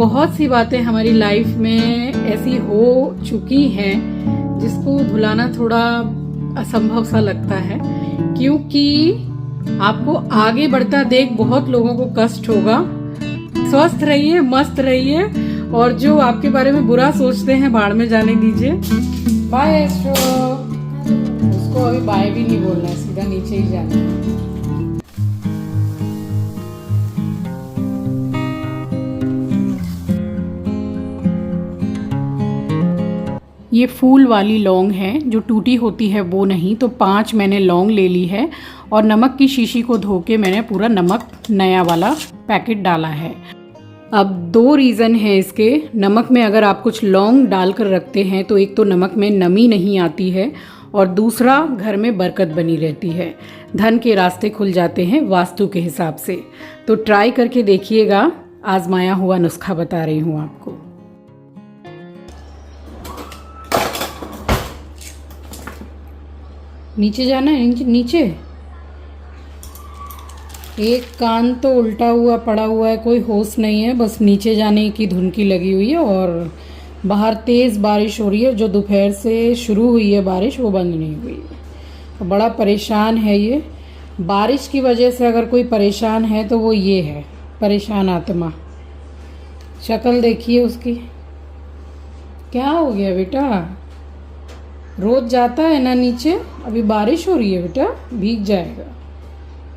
बहुत सी बातें हमारी लाइफ में ऐसी हो चुकी हैं जिसको भुलाना थोड़ा असंभव सा लगता है, क्योंकि आपको आगे बढ़ता देख बहुत लोगों को कष्ट होगा। स्वस्थ रहिए, मस्त रहिए, और जो आपके बारे में बुरा सोचते हैं भाड़ में जाने दीजिए। Bye astro. उसको अभी बाय भी नहीं बोलना है, सीधा नीचे ही जाना है। ये फूल वाली लौंग है, जो टूटी होती है वो नहीं। तो 5 मैंने लौंग ले ली है और नमक की शीशी को धो के मैंने पूरा नमक नया वाला पैकेट डाला है। अब 2 रीज़न है इसके। नमक में अगर आप कुछ लौंग डालकर रखते हैं तो एक तो नमक में नमी नहीं आती है, और दूसरा घर में बरकत बनी रहती है, धन के रास्ते खुल जाते हैं वास्तु के हिसाब से। तो ट्राई करके देखिएगा, आजमाया हुआ नुस्खा बता रही हूँ आपको। नीचे जाना है, नीचे। एक कान तो उल्टा हुआ पड़ा हुआ है, कोई होश नहीं है, बस नीचे जाने की धुनकी लगी हुई है। और बाहर तेज़ बारिश हो रही है, जो दोपहर से शुरू हुई है बारिश वो बंद नहीं हुई है। तो बड़ा परेशान है ये बारिश की वजह से। अगर कोई परेशान है तो वो ये है, परेशान आत्मा। शक्ल देखिए उसकी, क्या हो गया बेटा? रोज जाता है ना नीचे, अभी बारिश हो रही है बेटा, भीग जाएगा,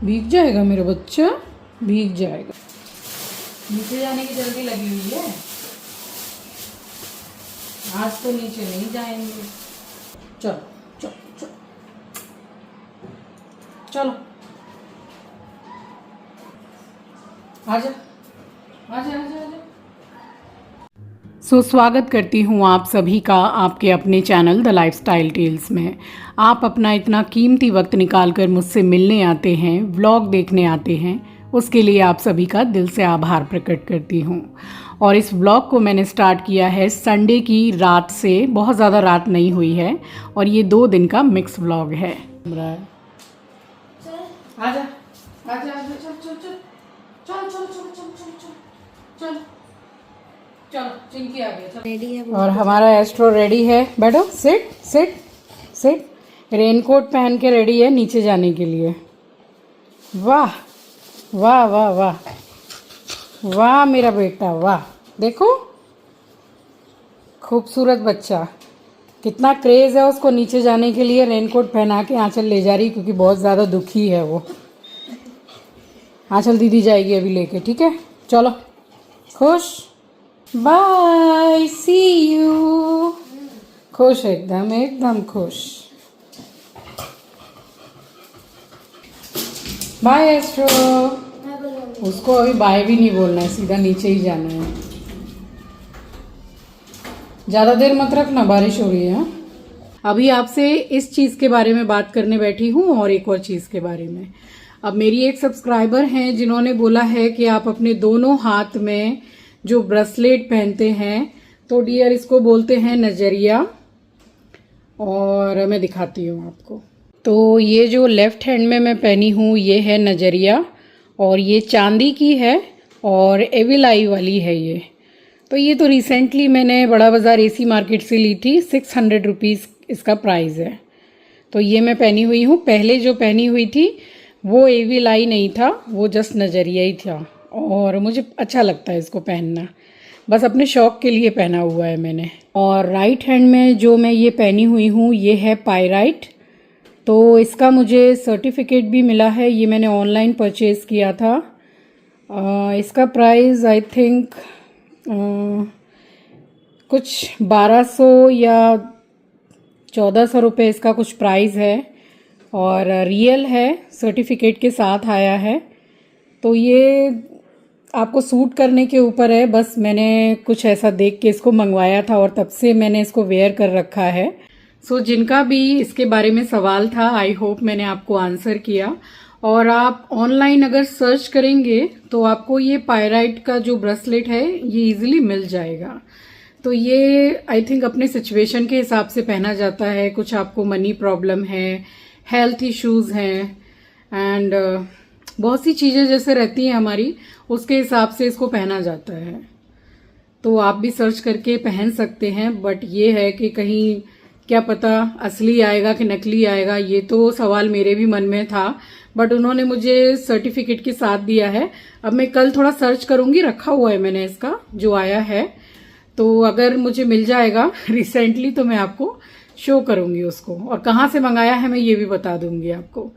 भीग जाएगा मेरा बच्चा, भीग जाएगा। नीचे जाने की जल्दी लगी हुई है, आज तो नीचे नहीं जाएंगे। चलो चलो चलो चलो, आजा आजा आजा आजा। स्वागत करती हूँ आप सभी का आपके अपने चैनल द लाइफस्टाइल टेल्स में। आप अपना इतना कीमती वक्त निकाल कर मुझसे मिलने आते हैं, व्लॉग देखने आते हैं, उसके लिए आप सभी का दिल से आभार प्रकट करती हूँ। और इस व्लॉग को मैंने स्टार्ट किया है संडे की रात से, बहुत ज़्यादा रात नहीं हुई है, और ये 2 दिन का मिक्स व्लॉग है। आजा आजा आजा, चल चल चल चल चल चल चल चल चल, चलो चिंकी आ गया, रेडी है। और हमारा एस्ट्रो रेडी है। बैठो, सिट सिट सिट। रेनकोट पहन के रेडी है नीचे जाने के लिए। वाह वाह वाह वाह वाह मेरा बेटा, वाह। देखो खूबसूरत बच्चा, कितना क्रेज है उसको नीचे जाने के लिए। रेनकोट पहना के आंचल ले जा रही, क्योंकि बहुत ज़्यादा दुखी है वो। आंचल दीदी जाएगी अभी लेके, ठीक है? चलो, खुश, बाय, सी यू। खुश, एकदम एकदम खुश। Bye astro. उसको अभी बाय भी नहीं बोलना है, सीधा नीचे ही जाना है। ज़्यादा देर मत रखना, बारिश हो रही है। अभी आपसे इस चीज़ के बारे में बात करने बैठी हूँ, और एक और चीज़ के बारे में। अब मेरी एक सब्सक्राइबर हैं जिन्होंने बोला है कि आप अपने दोनों हाथ में जो ब्रेसलेट पहनते हैं, तो डियर इसको बोलते हैं नजरिया। और मैं दिखाती हूँ आपको। तो ये जो लेफ्ट हैंड में मैं पहनी हूँ ये है नजरिया, और ये चांदी की है और एविल आई वाली है ये। तो ये तो रिसेंटली मैंने बड़ा बाज़ार एसी मार्केट से ली थी, 600 रुपीज़ इसका प्राइस है। तो ये मैं पहनी हुई हूँ। पहले जो पहनी हुई थी वो एविल आई नहीं था, वो जस्ट नजरिया ही था, और मुझे अच्छा लगता है इसको पहनना, बस अपने शौक़ के लिए पहना हुआ है मैंने। और राइट हैंड में जो मैं ये पहनी हुई हूँ ये है पायराइट। तो इसका मुझे सर्टिफिकेट भी मिला है, ये मैंने ऑनलाइन परचेज़ किया था। इसका प्राइस आई थिंक कुछ 1200 या 1400 रुपये इसका कुछ प्राइस है, और रियल है, सर्टिफिकेट के साथ आया है। तो ये आपको सूट करने के ऊपर है, बस मैंने कुछ ऐसा देख के इसको मंगवाया था, और तब से मैंने इसको वेयर कर रखा है। सो जिनका भी इसके बारे में सवाल था, आई होप मैंने आपको आंसर किया। और आप ऑनलाइन अगर सर्च करेंगे तो आपको ये पायराइट का जो ब्रेसलेट है ये इजीली मिल जाएगा। तो ये आई थिंक अपने सिचुएशन के हिसाब से पहना जाता है। कुछ आपको मनी प्रॉब्लम है, हेल्थ इश्यूज हैं, एंड बहुत सी चीज़ें जैसे रहती हैं हमारी, उसके हिसाब से इसको पहना जाता है। तो आप भी सर्च करके पहन सकते हैं। बट ये है कि कहीं क्या पता असली आएगा कि नकली आएगा, ये तो सवाल मेरे भी मन में था। बट उन्होंने मुझे सर्टिफिकेट के साथ दिया है। अब मैं कल थोड़ा सर्च करूंगी, रखा हुआ है मैंने इसका जो आया है, तो अगर मुझे मिल जाएगा रिसेंटली तो मैं आपको शो करूंगी उसको, और कहाँ से मंगाया है मैं ये भी बता दूंगी आपको।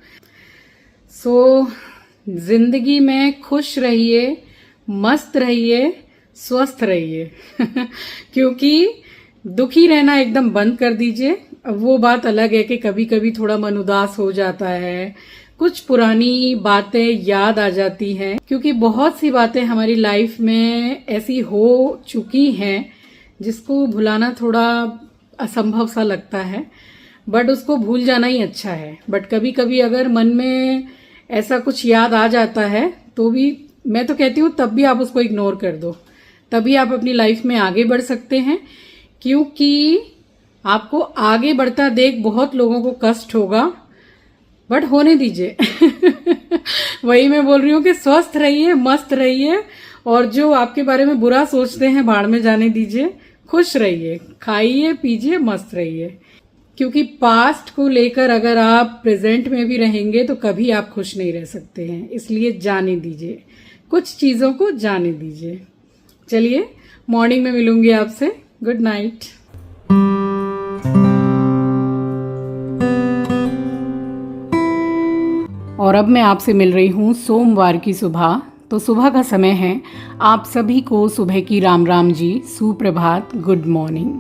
सो जिंदगी में खुश रहिए, मस्त रहिए, स्वस्थ रहिए क्योंकि दुखी रहना एकदम बंद कर दीजिए। अब वो बात अलग है कि कभी कभी थोड़ा मन उदास हो जाता है, कुछ पुरानी बातें याद आ जाती हैं, क्योंकि बहुत सी बातें हमारी लाइफ में ऐसी हो चुकी हैं जिसको भुलाना थोड़ा असंभव सा लगता है, बट उसको भूल जाना ही अच्छा है। बट कभी कभी अगर मन में ऐसा कुछ याद आ जाता है तो भी मैं तो कहती हूँ तब भी आप उसको इग्नोर कर दो, तभी आप अपनी लाइफ में आगे बढ़ सकते हैं। क्योंकि आपको आगे बढ़ता देख बहुत लोगों को कष्ट होगा, बट होने दीजिए वही मैं बोल रही हूँ कि स्वस्थ रहिए, मस्त रहिए, और जो आपके बारे में बुरा सोचते हैं भाड़ में जाने दीजिए। खुश रहिए, खाइए पीजिए, मस्त रहिए। क्योंकि पास्ट को लेकर अगर आप प्रेजेंट में भी रहेंगे तो कभी आप खुश नहीं रह सकते हैं, इसलिए जाने दीजिए, कुछ चीजों को जाने दीजिए। चलिए मॉर्निंग में मिलूंगी आपसे। Good night. और अब मैं आपसे मिल रही हूँ सोमवार की सुबह। तो सुबह का समय है, आप सभी को सुबह की राम राम जी, सुप्रभात, गुड मॉर्निंग।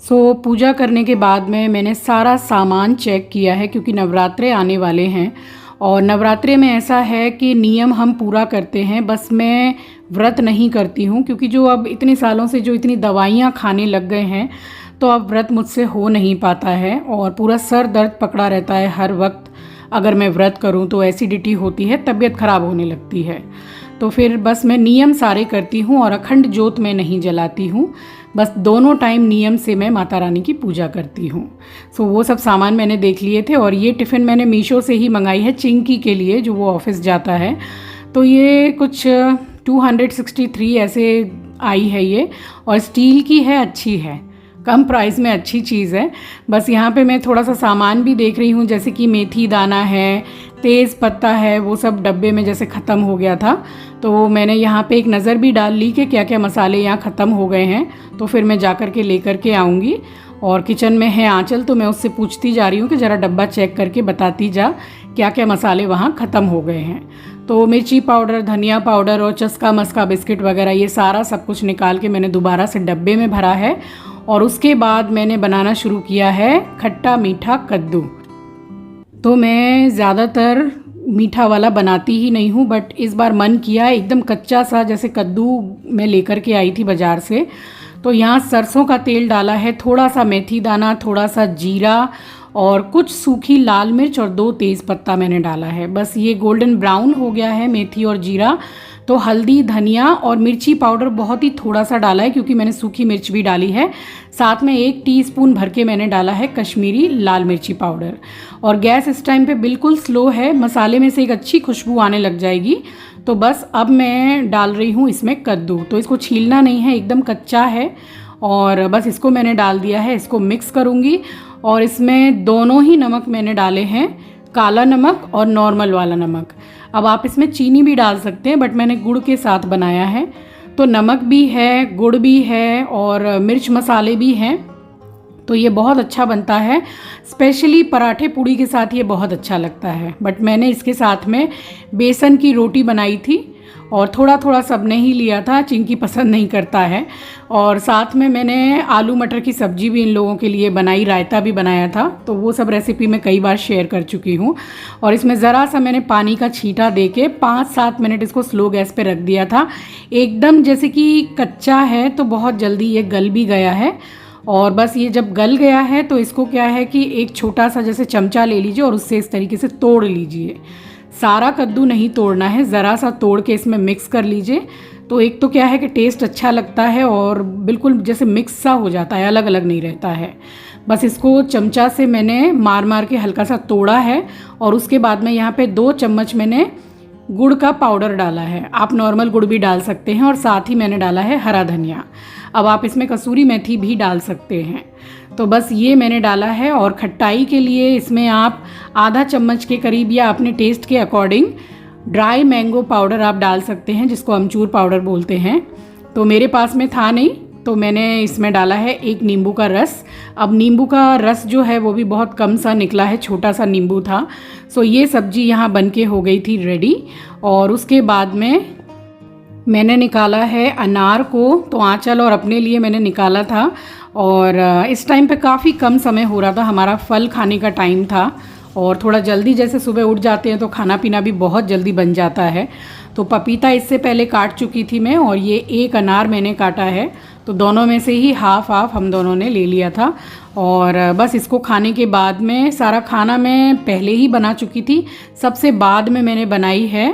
सो पूजा करने के बाद में मैंने सारा सामान चेक किया है, क्योंकि नवरात्रे आने वाले हैं और नवरात्रे में ऐसा है कि नियम हम पूरा करते हैं, बस मैं व्रत नहीं करती हूँ, क्योंकि जो अब इतने सालों से जो इतनी दवाइयाँ खाने लग गए हैं तो अब व्रत मुझसे हो नहीं पाता है और पूरा सर दर्द पकड़ा रहता है हर वक्त। अगर मैं व्रत करूं तो एसिडिटी होती है, तबीयत खराब होने लगती है। तो फिर बस मैं नियम सारे करती हूं और अखंड ज्योत में नहीं जलाती हूं, बस दोनों टाइम नियम से मैं माता रानी की पूजा करती हूं। सो वो सब सामान मैंने देख लिए थे, और ये टिफ़िन मैंने मीशो से ही मंगाई है चिंकी के लिए, जो वो ऑफिस जाता है। तो ये कुछ 263 ऐसे आई है ये, और स्टील की है, अच्छी है, कम प्राइस में अच्छी चीज़ है। बस यहाँ पे मैं थोड़ा सा सामान भी देख रही हूँ, जैसे कि मेथी दाना है, तेज़ पत्ता है, वो सब डब्बे में जैसे ख़त्म हो गया था, तो मैंने यहाँ पे एक नज़र भी डाल ली कि क्या क्या मसाले यहाँ ख़त्म हो गए हैं। तो फिर मैं जा कर के लेकर के आऊँगी। और किचन में है आंचल, तो मैं उससे पूछती जा रही हूँ कि ज़रा डब्बा चेक करके बताती जा क्या क्या मसाले वहाँ ख़त्म हो गए हैं। तो मिर्ची पाउडर, धनिया पाउडर और चस्का मस्का बिस्किट वगैरह ये सारा सब कुछ निकाल के मैंने दोबारा से डब्बे में भरा है। और उसके बाद मैंने बनाना शुरू किया है खट्टा मीठा कद्दू। तो मैं ज़्यादातर मीठा वाला बनाती ही नहीं हूँ, बट इस बार मन किया एकदम कच्चा सा, जैसे कद्दू मैं लेकर के आई थी बाज़ार से। तो यहाँ सरसों का तेल डाला है, थोड़ा सा मेथी दाना, थोड़ा सा जीरा और कुछ सूखी लाल मिर्च और 2 तेज़ पत्ता मैंने डाला है। बस ये गोल्डन ब्राउन हो गया है मेथी और जीरा, तो हल्दी, धनिया और मिर्ची पाउडर बहुत ही थोड़ा सा डाला है, क्योंकि मैंने सूखी मिर्च भी डाली है। साथ में 1 टीस्पून भर के मैंने डाला है कश्मीरी लाल मिर्ची पाउडर। और गैस इस टाइम पे बिल्कुल स्लो है, मसाले में से एक अच्छी खुशबू आने लग जाएगी। तो बस अब मैं डाल रही हूँ इसमें कद्दू। तो इसको छीलना नहीं है, एकदम कच्चा है, और बस इसको मैंने डाल दिया है। इसको मिक्स करूँगी, और इसमें दोनों ही नमक मैंने डाले हैं, काला नमक और नॉर्मल वाला नमक। अब आप इसमें चीनी भी डाल सकते हैं, बट मैंने गुड़ के साथ बनाया है, तो नमक भी है, गुड़ भी है और मिर्च मसाले भी हैं। तो ये बहुत अच्छा बनता है, स्पेशली पराठे पूड़ी के साथ ये बहुत अच्छा लगता है। बट मैंने इसके साथ में बेसन की रोटी बनाई थी, और थोड़ा थोड़ा सब ने ही लिया था, चिंकी पसंद नहीं करता है। और साथ में मैंने आलू मटर की सब्जी भी इन लोगों के लिए बनाई, रायता भी बनाया था। तो वो सब रेसिपी मैं कई बार शेयर कर चुकी हूँ। और इसमें ज़रा सा मैंने पानी का छींटा दे के 5-7 मिनट इसको स्लो गैस पे रख दिया था। एकदम जैसे कि कच्चा है तो बहुत जल्दी ये गल भी गया है। और बस ये जब गल गया है तो इसको क्या है कि एक छोटा सा जैसे चमचा ले लीजिए और उससे इस तरीके से तोड़ लीजिए। सारा कद्दू नहीं तोड़ना है, ज़रा सा तोड़ के इसमें मिक्स कर लीजिए। तो एक तो क्या है कि टेस्ट अच्छा लगता है और बिल्कुल जैसे मिक्स सा हो जाता है, अलग अलग नहीं रहता है। बस इसको चमचा से मैंने मार मार के हल्का सा तोड़ा है। और उसके बाद में यहाँ पे 2 चम्मच मैंने गुड़ का पाउडर डाला है। आप नॉर्मल गुड़ भी डाल सकते हैं और साथ ही मैंने डाला है हरा धनिया। अब आप इसमें कसूरी मेथी भी डाल सकते हैं। तो बस ये मैंने डाला है। और खट्टाई के लिए इसमें आप आधा चम्मच के करीब या अपने टेस्ट के अकॉर्डिंग ड्राई मैंगो पाउडर आप डाल सकते हैं, जिसको अमचूर पाउडर बोलते हैं। तो मेरे पास में था नहीं, तो मैंने इसमें डाला है 1 नींबू का रस। अब नींबू का रस जो है वो भी बहुत कम सा निकला है, छोटा सा नींबू था। सो ये सब्जी यहाँ बन के हो गई थी रेडी। और उसके बाद में मैंने निकाला है अनार को, तो आंचल और अपने लिए मैंने निकाला था। और इस टाइम पे काफ़ी कम समय हो रहा था, हमारा फल खाने का टाइम था और थोड़ा जल्दी, जैसे सुबह उठ जाते हैं तो खाना पीना भी बहुत जल्दी बन जाता है। तो पपीता इससे पहले काट चुकी थी मैं, और ये 1 अनार मैंने काटा है। तो दोनों में से ही हाफ हाफ हम दोनों ने ले लिया था। और बस इसको खाने के बाद में, सारा खाना मैं पहले ही बना चुकी थी, सबसे बाद में मैंने बनाई है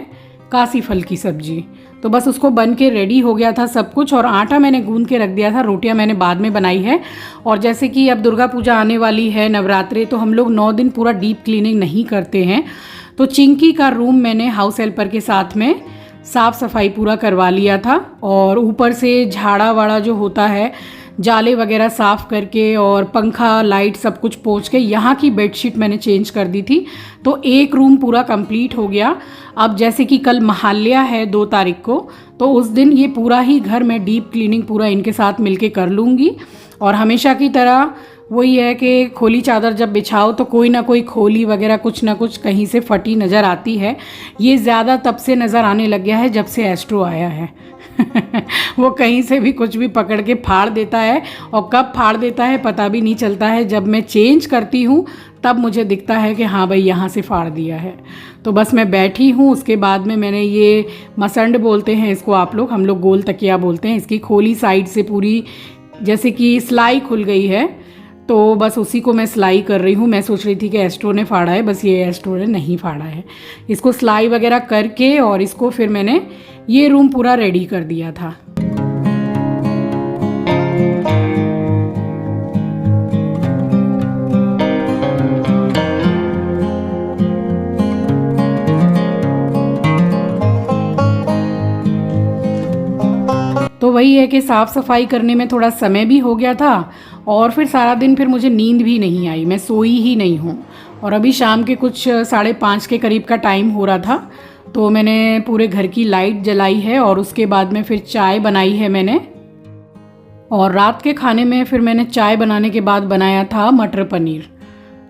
कासी फल की सब्जी। तो बस उसको बन के रेडी हो गया था सब कुछ। और आटा मैंने गूंद के रख दिया था, रोटियां मैंने बाद में बनाई है। और जैसे कि अब दुर्गा पूजा आने वाली है, नवरात्रे, तो हम लोग 9 दिन पूरा डीप क्लीनिंग नहीं करते हैं। तो चिंकी का रूम मैंने हाउस हेल्पर के साथ में साफ़ सफाई पूरा करवा लिया था। और ऊपर से झाड़ा वाड़ा जो होता है, जाले वगैरह साफ़ करके और पंखा लाइट सब कुछ पोंछ के यहाँ की बेडशीट मैंने चेंज कर दी थी। तो एक रूम पूरा कंप्लीट हो गया। अब जैसे कि कल महाल्या है 2 तारीख को, तो उस दिन ये पूरा ही घर मैं डीप क्लीनिंग पूरा इनके साथ मिलके कर लूँगी। और हमेशा की तरह वही है कि खोली चादर जब बिछाओ तो कोई ना कोई खोली वगैरह कुछ ना कुछ कहीं से फटी नज़र आती है। ये ज़्यादा तब से नज़र आने लग गया है जब से एस्ट्रो आया है। वो कहीं से भी कुछ भी पकड़ के फाड़ देता है, और कब फाड़ देता है पता भी नहीं चलता है। जब मैं चेंज करती हूँ तब मुझे दिखता है कि हाँ भाई यहाँ से फाड़ दिया है। तो बस मैं बैठी हूँ। उसके बाद में मैंने ये मसंड बोलते हैं इसको आप लोग, हम लोग गोल तकिया बोलते हैं, इसकी खोली साइड से पूरी जैसे कि सिलाई खुल गई है। तो बस उसी को मैं सिलाई कर रही हूँ। मैं सोच रही थी कि एस्ट्रो ने फाड़ा है, बस ये एस्ट्रो ने नहीं फाड़ा है। इसको सिलाई वगैरह करके और इसको फिर मैंने ये रूम पूरा रेडी कर दिया था। तो वही है कि साफ़ सफाई करने में थोड़ा समय भी हो गया था। और फिर सारा दिन फिर मुझे नींद भी नहीं आई, मैं सोई ही नहीं हूँ। और अभी शाम के कुछ 5:30 के करीब का टाइम हो रहा था, तो मैंने पूरे घर की लाइट जलाई है। और उसके बाद में फिर चाय बनाई है मैंने। और रात के खाने में फिर मैंने चाय बनाने के बाद बनाया था मटर पनीर।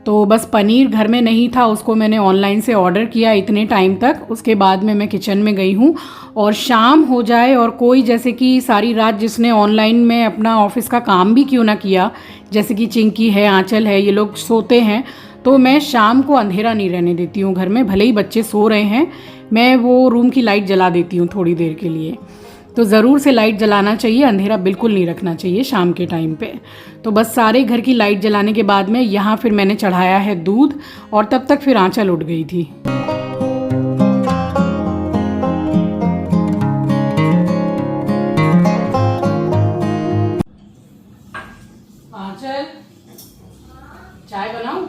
तो बस पनीर घर में नहीं था, उसको मैंने ऑनलाइन से ऑर्डर किया इतने टाइम तक। उसके बाद में मैं किचन में गई हूँ। और शाम हो जाए और कोई, जैसे कि सारी रात जिसने ऑनलाइन में अपना ऑफिस का काम भी क्यों ना किया, जैसे कि चिंकी है, आंचल है, ये लोग सोते हैं, तो मैं शाम को अंधेरा नहीं रहने देती हूँ घर में। भले ही बच्चे सो रहे हैं, मैं वो रूम की लाइट जला देती हूँ थोड़ी देर के लिए। तो ज़रूर से लाइट जलाना चाहिए, अंधेरा बिल्कुल नहीं रखना चाहिए शाम के टाइम पे। तो बस सारे घर की लाइट जलाने के बाद में यहाँ फिर मैंने चढ़ाया है दूध। और तब तक फिर आंचल उठ गई थी। आंचल, चाय बनाऊं?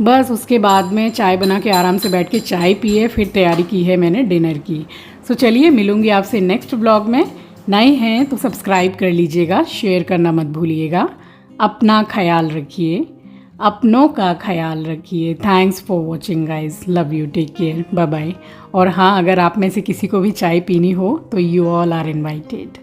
बस उसके बाद में चाय बना के आराम से बैठ के चाय पिए, फिर तैयारी की है मैंने डिनर की। सो चलिए, मिलूंगी आपसे नेक्स्ट ब्लॉग में। नए हैं तो सब्सक्राइब कर लीजिएगा, शेयर करना मत भूलिएगा। अपना ख्याल रखिए, अपनों का ख्याल रखिए। Thanks for watching guys, love you, take care, bye bye. और हाँ, अगर आप में से किसी को भी चाय पीनी हो तो यू ऑल आर इनवाइटेड।